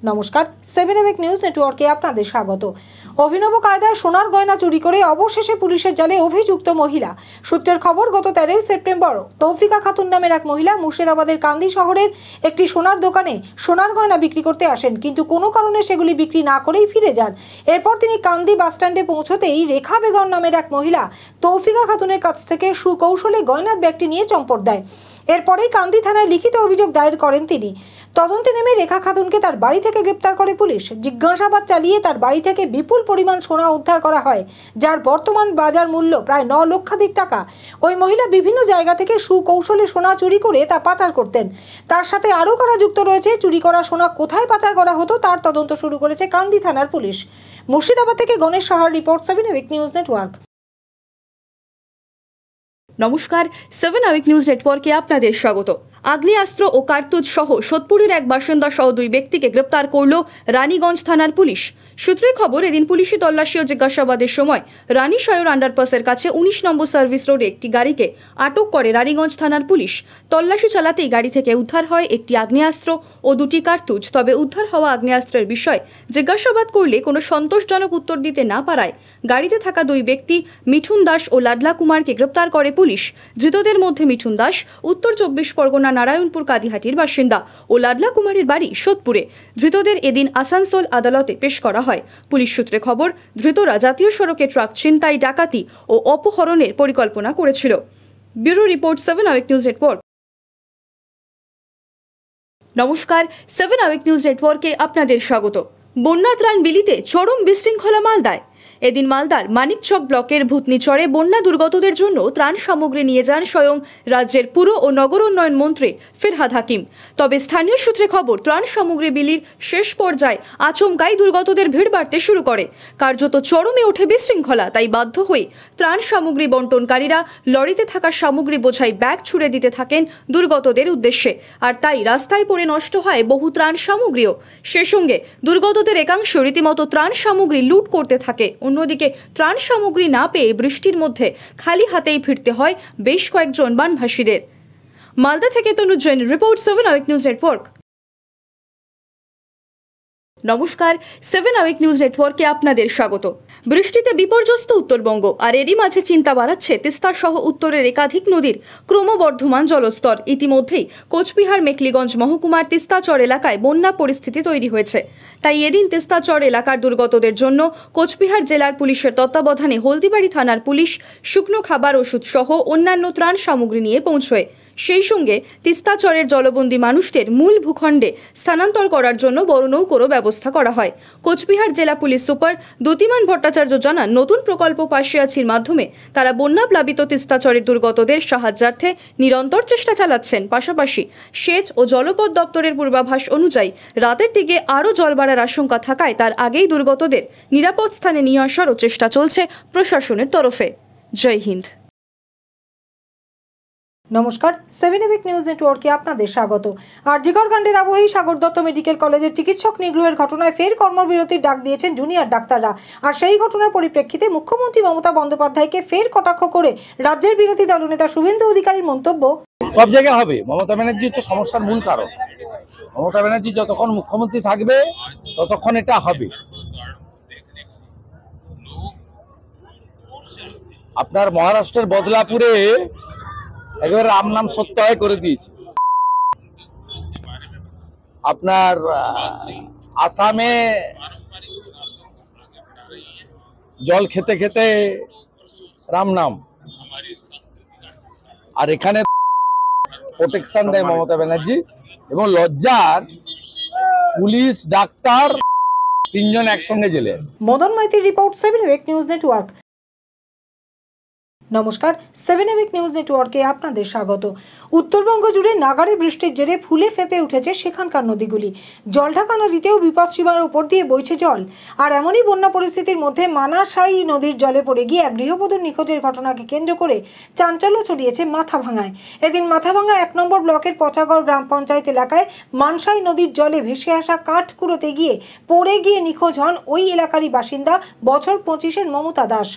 নমস্কার, 7 নিউজ নেটওয়ার্কে আপনাদের স্বাগত। অভিনব কায়দায় সোনার গয়না চুরি করে অবশেষে পুলিশের জালে অভিযুক্ত মহিলা। সূত্রের খবর, গত 13 সেপ্টেম্বর তৌফিকা খাতুন নামের এক মহিলা মুর্শিদাবাদের কান্দি শহরের একটি সোনার দোকানে সোনার গয়না বিক্রি করতে আসেন, কিন্তু কোনো কারণে সেগুলি বিক্রি না করেই ফিরে যান। এরপর তিনি কান্দি বাসস্ট্যান্ডে পৌঁছতেই রেখা বেগম নামের এক মহিলা তৌফিকা খাতুনের কাছ থেকে সুকৌশলে গয়নার ব্যাগটি নিয়ে চম্পট দেয়। এরপরেই কান্দি থানায় লিখিত অভিযোগ দায়ের করেন তিনি। তদন্তে নেমে রেখা খাতুনকে তার বাড়ি থেকে গ্রেপ্তার করে পুলিশ। জিজ্ঞাসাবাদ চালিয়ে তার বাড়ি থেকে বিপুল পরিমাণ সোনা উদ্ধার করা হয়, যার বর্তমান বাজার মূল্য প্রায় 9 লক্ষাধিক টাকা। ওই মহিলা বিভিন্ন জায়গা থেকে সুকৌশলে সোনা চুরি করে তা পাচার করতেন। তার সাথে আরও কারা যুক্ত রয়েছে, চুরি করা সোনা কোথায় পাচার করা হতো, তার তদন্ত শুরু করেছে কান্দি থানার পুলিশ। মুর্শিদাবাদ থেকে গণেশ সাহার রিপোর্ট, 7 নিউজ নেটওয়ার্ক। নমস্কার, 7 নিউজ নেটওয়ার্কে আপনাদের স্বাগত। আগ্নেয়াস্ত্র ও কার্তুজ সহ সোদপুরের এক বাসিন্দা সহ 2 ব্যক্তিকে গ্রেপ্তার করল রানীগঞ্জ থানার পুলিশ। সূত্রের খবর, এদিন পুলিশি তল্লাশি ও জিজ্ঞাসাবাদের সময় রানী সায়র আন্ডারপাসের কাছে 19 নম্বর সার্ভিস রোডে একটি গাড়িকে আটক করে রানীগঞ্জ থানার পুলিশ। তল্লাশি চালাতেই গাড়ি থেকে উদ্ধার হয় একটি আগ্নেয়াস্ত্র ও 2টি কার্তুজ। তবে উদ্ধার হওয়া আগ্নেয়াস্ত্রের বিষয়ে জিজ্ঞাসাবাদ করলে কোনো সন্তোষজনক উত্তর দিতে না পারায় গাড়িতে থাকা 2 ব্যক্তি মিঠুন দাস ও লাডলা কুমারকে গ্রেপ্তার করে পুলিশ। ধৃতদের মধ্যে মিঠুন দাস উত্তর 24 পরগনা নারায়ণপুর কাদিহাটির বাসিন্দা ও লাডলা কুমারের বাড়ি সোদপুরে। ধৃতদের এদিন আসানসোল আদালতে পেশ করা হয়। পুলিশ সূত্রে খবর, ধৃতরা জাতীয় সড়কে ট্রাক ছিনতাই, ডাকাতি ও অপহরণের পরিকল্পনা করেছিল। Bureau report, 7 News Network. নমস্কার, 7 নিউজ নেটওয়ার্কে আপনাদের স্বাগত। বন্যা ত্রাণ বিলিতে চরম বিশৃঙ্খলা মালদায়। এদিন মালদার মানিকচক ব্লকের ভূতনিচরে বন্যা দুর্গতদের জন্য ত্রাণ সামগ্রী নিয়ে যান স্বয়ং রাজ্যের পুর ও নগর উন্নয়ন মন্ত্রী ফিরহাদ হাকিম। তবে স্থানীয় সূত্রে খবর, ত্রাণ সামগ্রী বিলির শেষ পর্যায়ে আচমকাই দুর্গতদের ভিড় বাড়তে শুরু করে। কার্যত চরমে ওঠে বিশৃঙ্খলা। তাই বাধ্য হয়ে ত্রাণ সামগ্রী বন্টনকারীরা লরিতে থাকা সামগ্রী বোঝাই ব্যাগ ছুড়ে দিতে থাকেন দুর্গতদের উদ্দেশ্যে। আর তাই রাস্তায় পড়ে নষ্ট হয় বহু ত্রাণ সামগ্রীও। সে সঙ্গে দুর্গতদের একাংশ রীতিমতো ত্রাণ সামগ্রী লুট করতে থাকে। অন্যদিকে ত্রাণ সামগ্রী না পেয়ে বৃষ্টির মধ্যে খালি হাতেই ফিরতে হয় বেশ কয়েকজন বানভাসীদের। মালদা থেকে তনু জৈন রিপোর্ট, 7 নিউজ নেটওয়ার্ক। নমস্কার, 7 নিউজ নেটওয়ার্কে আপনাদের স্বাগত। বৃষ্টিতে বিপর্যস্ত উত্তরবঙ্গ, আর এরই মাঝে চিন্তা বাড়াচ্ছে তিস্তা সহ উত্তরের একাধিক নদীর ক্রমবর্ধমান জলস্তর। ইতিমধ্যেই কোচবিহার মেখলিগঞ্জ মহকুমার তিস্তাচর এলাকায় বন্যা পরিস্থিতি তৈরি হয়েছে। তাই এদিন তিস্তাচর এলাকার দুর্গতদের জন্য কোচবিহার জেলার পুলিশের তত্ত্বাবধানে হলদিবাড়ি থানার পুলিশ শুকনো খাবার, ওষুধ সহ অন্যান্য ত্রাণ সামগ্রী নিয়ে পৌঁছয়। সেই সঙ্গে তিস্তাচরের জলবন্দী মানুষদের মূল ভূখণ্ডে স্থানান্তর করার জন্য বড় নৌকোরও ব্যবস্থা করা হয়। কোচবিহার জেলা পুলিশ সুপার দ্যুতিমান ভট্টাচার্য জানান, নতুন প্রকল্প পাশিয়াছির মাধ্যমে তারা বন্যা প্লাবিত তিস্তাচরের দুর্গতদের সাহায্যার্থে নিরন্তর চেষ্টা চালাচ্ছেন। পাশাপাশি সেচ ও জলপথ দপ্তরের পূর্বাভাস অনুযায়ী রাতের দিকে আরও জল বাড়ার আশঙ্কা থাকায় তার আগেই দুর্গতদের নিরাপদ স্থানে নিয়ে আসারও চেষ্টা চলছে প্রশাসনের তরফে। জয় হিন্দ। নমস্কার, 7 নিউজ নেটওয়ার্কে আপনাদের স্বাগত। আরজিকর কাণ্ডের আবহেই সাগর দত্ত মেডিকেল কলেজের চিকিৎসক নিগ্রহের ঘটনায় ফের কর্মবিরতির ডাক দিয়েছেন জুনিয়র ডাক্তাররা। আর সেই ঘটনার পরিপ্রেক্ষিতে মুখ্যমন্ত্রী মমতা বন্দ্যোপাধ্যায়কে ফের কটাক্ষ করে রাজ্যের বিরোধী দলনেতা শুভেন্দু অধিকারীর মন্তব্য, সব জায়গায় হবে। মমতা ব্যানার্জি হচ্ছে সমস্যার মূল কারণ। মমতা ব্যানার্জি যতক্ষণ মুখ্যমন্ত্রী থাকবে ততক্ষণ এটা হবে। আপনার মহারাষ্ট্রের বদলাপুরে একেবারে রাম নাম সত্যায় করে দিয়েছে। আপনার আসামে জল খেতে খেতে রাম নাম, আর এখানে প্রোটেকশন দেয় মমতা ব্যানার্জি। এবং লজ্জার পুলিশ, ডাক্তার 3 জন একসঙ্গে জেলে আছে। মদন মাইতির রিপোর্ট, 7 নিউজ নেটওয়ার্ক। নমস্কার, 7 নিউজ নেটওয়ার্কে আপনাদের স্বাগত। উত্তরবঙ্গ জুড়ে নাগারে বৃষ্টির জেরে ফুলে ফেঁপে উঠেছে সেখানকার নদীগুলি। জলঢাকা নদীতেও বিপদসীমার উপর দিয়ে বইছে জল। আর এমনই বন্যা পরিস্থিতির মধ্যে মানাসাই নদীর জলে পড়ে গিয়ে এক গৃহবধূর নিখোঁজের ঘটনাকে কেন্দ্র করে চাঞ্চল্য ছড়িয়েছে মাথাভাঙায়। এদিন মাথাভাঙা 1 নম্বর ব্লকের পচাগড় গ্রাম পঞ্চায়েত এলাকায় মানসাই নদীর জলে ভেসে আসা কাঠ কুড়োতে গিয়ে পড়ে গিয়ে নিখোঁজ হন ওই এলাকারই বাসিন্দা বছর 25-এর মমতা দাস।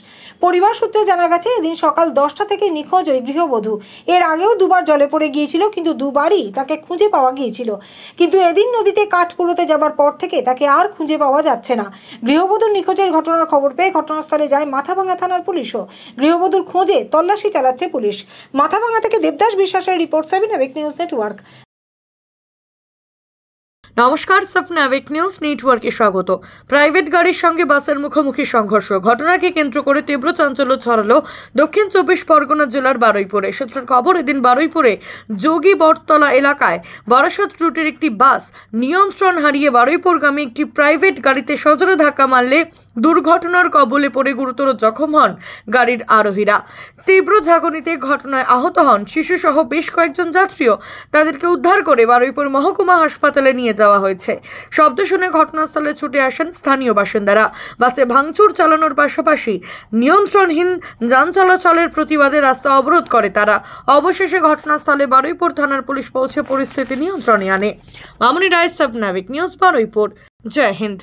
পরিবার সূত্রে জানা গেছে, এদিন সকাল 10টা থেকে নিখোঁজ ওই গৃহবধূ। এর আগেও দুবার জলে পড়ে গিয়েছিল, কিন্তু দুবারই তাকে খুঁজে পাওয়া গিয়েছিল। কিন্তু এদিন নদীতে কাঠ কুড়োতে যাবার পর থেকে তাকে আর খুঁজে পাওয়া যাচ্ছে না। গৃহবধূর নিখোঁজের ঘটনার খবর পেয়ে ঘটনাস্থলে যায় মাথাভাঙা থানার পুলিশও। গৃহবধূর খোঁজে তল্লাশি চালাচ্ছে পুলিশ। মাথাভাঙা থেকে দেবদাস বিশ্বাসের রিপোর্ট, 7 আওয়েক নিউজ নেটওয়ার্ক। নমস্কার, সফন আওয়েক নিউজ নেটওয়ার্কে স্বাগত। প্রাইভেট গাড়ির সঙ্গে বাসের মুখোমুখি সংঘর্ষ ঘটনাকে কেন্দ্র করে তীব্র চাঞ্চল্য ছড়ালো দক্ষিণ 24 পরগনা জেলার বারুইপুরে। সূত্রের খবর, এদিন বারুইপুরে যোগী বটতলা এলাকায় বারাসত রুটের একটি বাস নিয়ন্ত্রণ হারিয়ে বারুইপুরগামী একটি প্রাইভেট গাড়িতে সজোরে ধাক্কা মারলে দুর্ঘটনার কবলে পড়ে গুরুতর জখম হন গাড়ির আরোহীরা। তীব্র ঝাঁকুনিতে ঘটনায় আহত হন শিশুসহ বেশ কয়েকজন যাত্রীও। তাদেরকে উদ্ধার করে বারুইপুর মহকুমা হাসপাতালে নিয়ে যাওয়া হয়েছে। শব্দ শুনে ঘটনাস্থলে ছুটে আসেন স্থানীয় বাসিন্দারা। বাসে ভাঙচুর চালানোর পাশাপাশি নিয়ন্ত্রণহীন যান চলাচলের প্রতিবাদে রাস্তা অবরোধ করে তারা। অবশেষে ঘটনাস্থলে বারুইপুর থানার পুলিশ পৌঁছে পরিস্থিতি নিয়ন্ত্রণে আনে। মামুনি রায়, 7 আওয়েক নিউজ, বারুইপুর। জয় হিন্দ।